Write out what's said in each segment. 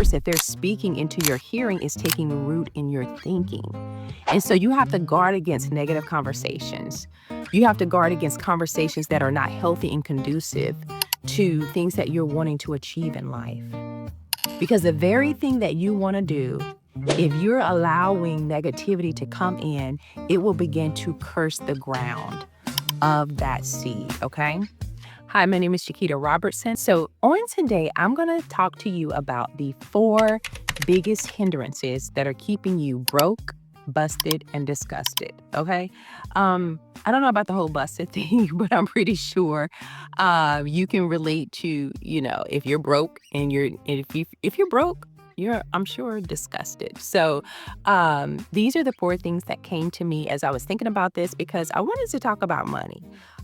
words that they're speaking into your hearing is taking root in your thinking. And so you have to guard against negative conversations. You have to guard against conversations that are not healthy and conducive to things that you're wanting to achieve in life. Because the very thing that you want to do, if you're allowing negativity to come in, it will begin to curse the ground of that seed, okay? Hi, my name is Chiquita Robertson. So on today, I'm going to talk to you about the 4 biggest hindrances that are keeping you broke, busted, and disgusted, okay? I don't know about the whole busted thing, but I'm pretty sure you can relate to, if you're broke and if you're broke, I'm sure, disgusted. So these are the 4 things that came to me as I was thinking about this because I wanted to talk about money.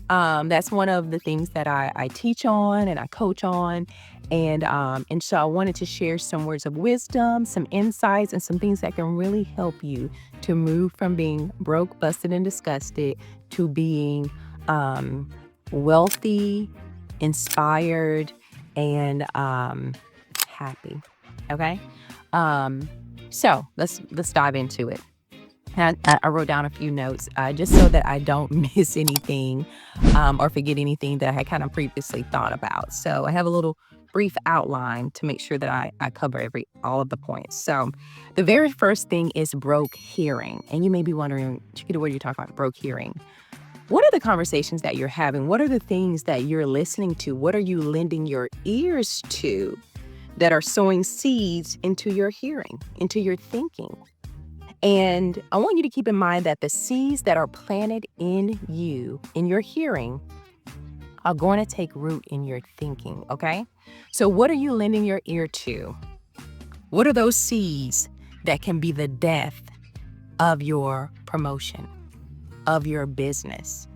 That's one of the things that I teach on and I coach on. And so I wanted to share some words of wisdom, some insights, and some things that can really help you to move from being broke, busted, and disgusted to being wealthy, inspired, and happy. Okay? So let's dive into it. And I wrote down a few notes just so that I don't miss anything or forget anything that I had kind of previously thought about. So I have a little brief outline to make sure that I cover all of the points. So the very first thing is broke hearing. And you may be wondering, Chiquita, what are you talking about, broke hearing? What are the conversations that you're having? What are the things that you're listening to? What are you lending your ears to that are sowing seeds into your hearing, into your thinking? And I want you to keep in mind that the seeds that are planted in you, in your hearing, are going to take root in your thinking, okay? So what are you lending your ear to? What are those seeds that can be the death of your promotion, of your business,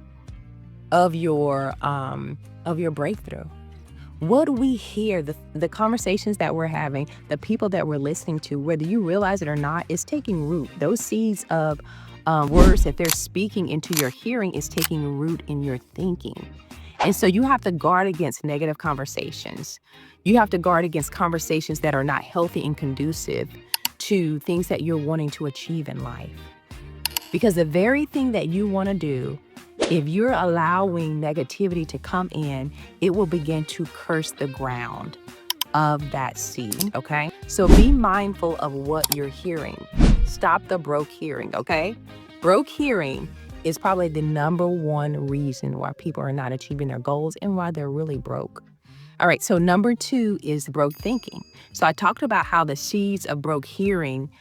of your breakthrough? What do we hear, the conversations that we're having, the people that we're listening to, whether you realize it or not, is taking root. Those seeds of words that they're speaking into your hearing is taking root in your thinking. And so you have to guard against negative conversations. You have to guard against conversations that are not healthy and conducive to things that you're wanting to achieve in life. Because the very thing that you want to do, if you're allowing negativity to come in, it will begin to curse the ground of that seed, okay? So be mindful of what you're hearing. Stop the broke hearing, okay? Broke hearing is probably the number 1 reason why people are not achieving their goals and why they're really broke. All right, so number 2 is broke thinking. So I talked about how the seeds of broke hearing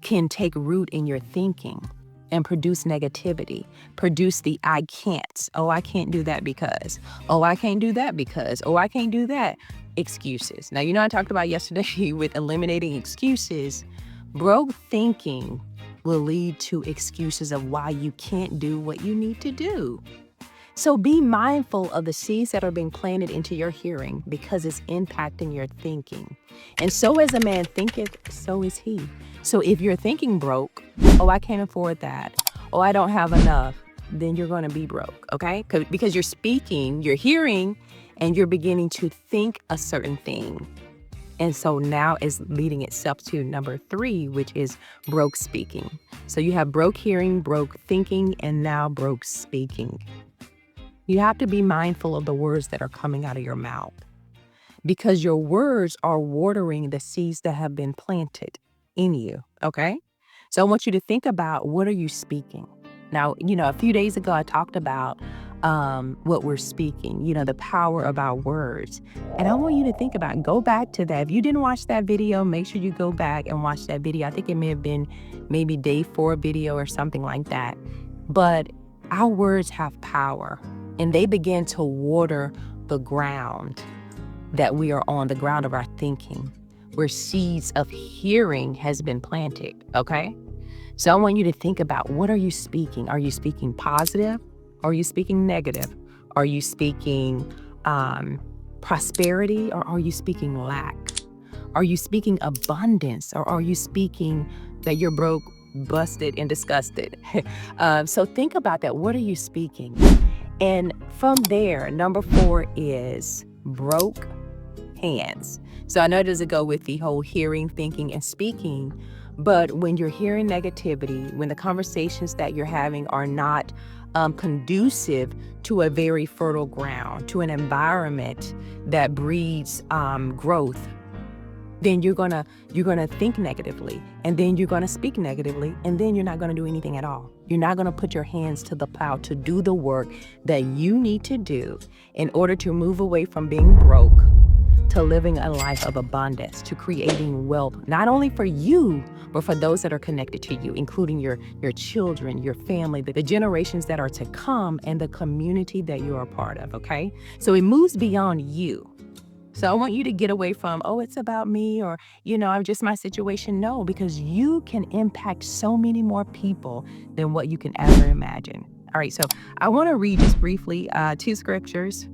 can take root in your thinking and produce negativity, produce the I can't. Oh, I can't do that because. Oh, I can't do that because. Oh, I can't do that. Excuses. Now, I talked about yesterday with eliminating excuses. Broke thinking will lead to excuses of why you can't do what you need to do. So be mindful of the seeds that are being planted into your hearing because it's impacting your thinking. And so as a man thinketh, so is he. So if you're thinking broke, oh, I can't afford that, oh, I don't have enough, then you're going to be broke, okay? Because you're speaking, you're hearing, and you're beginning to think a certain thing. And so now is leading itself to number 3, which is broke speaking. So you have broke hearing, broke thinking, and now broke speaking. You have to be mindful of the words that are coming out of your mouth because your words are watering the seeds that have been planted in you, okay? So I want you to think about, what are you speaking? Now, a few days ago, I talked about what we're speaking, the power of our words. And I want you to think about, go back to that. If you didn't watch that video, make sure you go back and watch that video. I think it may have been maybe day 4 video or something like that. But our words have power, and they begin to water the ground that we are on, the ground of our thinking, where seeds of hearing has been planted, okay? So I want you to think about, what are you speaking? Are you speaking positive? Are you speaking negative? Are you speaking prosperity, or are you speaking lack? Are you speaking abundance, or are you speaking that you're broke, busted, and disgusted? So think about that. What are you speaking? And from there, number 4 is broke hands. So I know it doesn't go with the whole hearing, thinking, and speaking, but when you're hearing negativity, when the conversations that you're having are not conducive to a very fertile ground, to an environment that breeds growth, then you're gonna think negatively, and then you're gonna speak negatively, and then you're not gonna do anything at all. You're not gonna put your hands to the plow to do the work that you need to do in order to move away from being broke to living a life of abundance, to creating wealth, not only for you, but for those that are connected to you, including your children, your family, the generations that are to come, and the community that you're a part of, okay? So it moves beyond you. So I want you to get away from, oh, it's about me, or, I'm just my situation. No, because you can impact so many more people than what you can ever imagine. All right, so I want to read just briefly 2 scriptures.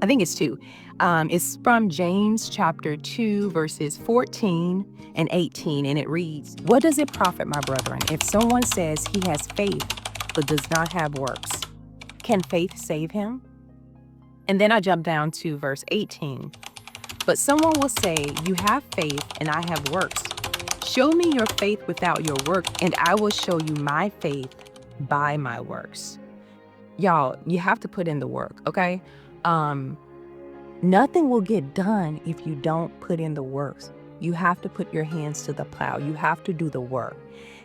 I think it's 2. It's from James chapter 2, verses 14 and 18, and it reads, "What does it profit, my brethren, if someone says he has faith but does not have works? Can faith save him?" And then I jump down to verse 18. "But someone will say, you have faith and I have works. Show me your faith without your work, and I will show you my faith by my works." Y'all, you have to put in the work, okay? Nothing will get done if you don't put in the works. You have to put your hands to the plow. You have to do the work.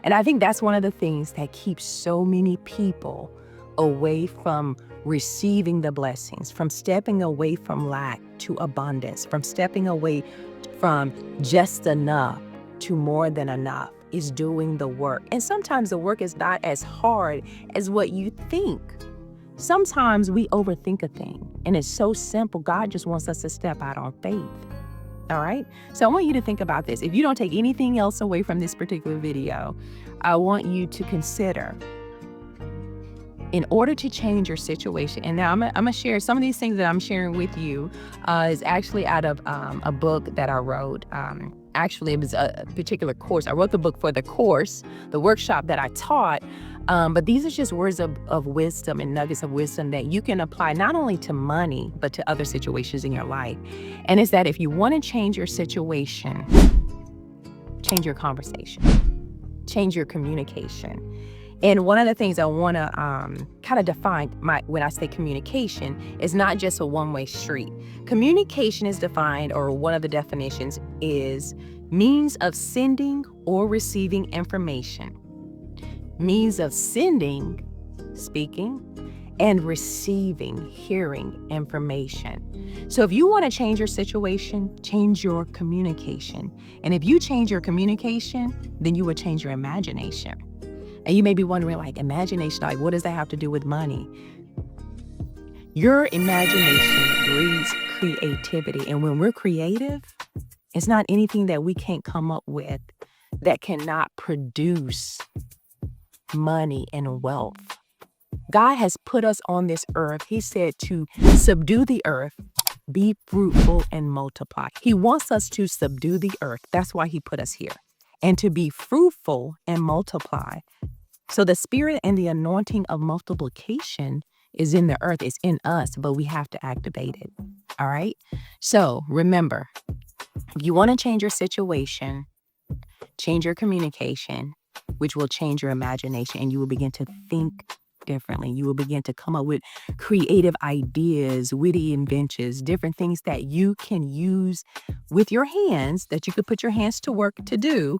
And I think that's one of the things that keeps so many people away from receiving the blessings, from stepping away from lack to abundance, from stepping away from just enough to more than enough, is doing the work. And sometimes the work is not as hard as what you think. Sometimes we overthink a thing, and it's so simple. God just wants us to step out on faith. All right? So I want you to think about this. If you don't take anything else away from this particular video, I want you to consider, in order to change your situation, and now I'm gonna share some of these things that I'm sharing with you is actually out of a book that I wrote. Actually, it was a particular course. I wrote the book for the course, the workshop that I taught. But these are just words of wisdom and nuggets of wisdom that you can apply not only to money, but to other situations in your life. And it's that if you want to change your situation, change your conversation, change your communication. And one of the things I want to kind of define when I say communication is not just a one-way street. Communication is defined, or one of the definitions is means of sending or receiving information. Means of sending, speaking, and receiving, hearing information. So if you want to change your situation, change your communication. And if you change your communication, then you will change your imagination. And you may be wondering, like, imagination, like, what does that have to do with money? Your imagination breeds creativity. And when we're creative, it's not anything that we can't come up with that cannot produce money and wealth. God has put us on this earth. He said to subdue the earth, be fruitful, and multiply. He wants us to subdue the earth. That's why he put us here. And to be fruitful and multiply. So the spirit and the anointing of multiplication is in the earth. It's in us, but we have to activate it. All right? So remember, if you want to change your situation, change your communication, which will change your imagination, and you will begin to think differently. You will begin to come up with creative ideas, witty inventions, different things that you can use with your hands, that you could put your hands to work to do,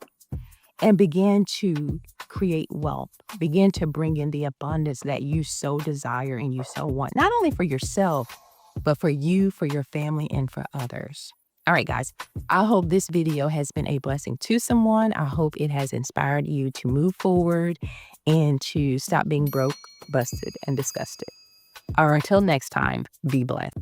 and begin to create wealth. Begin to bring in the abundance that you so desire and you so want, not only for yourself, but for you, for your family, and for others. All right, guys, I hope this video has been a blessing to someone. I hope it has inspired you to move forward and to stop being broke, busted, and disgusted. All right, until next time, be blessed.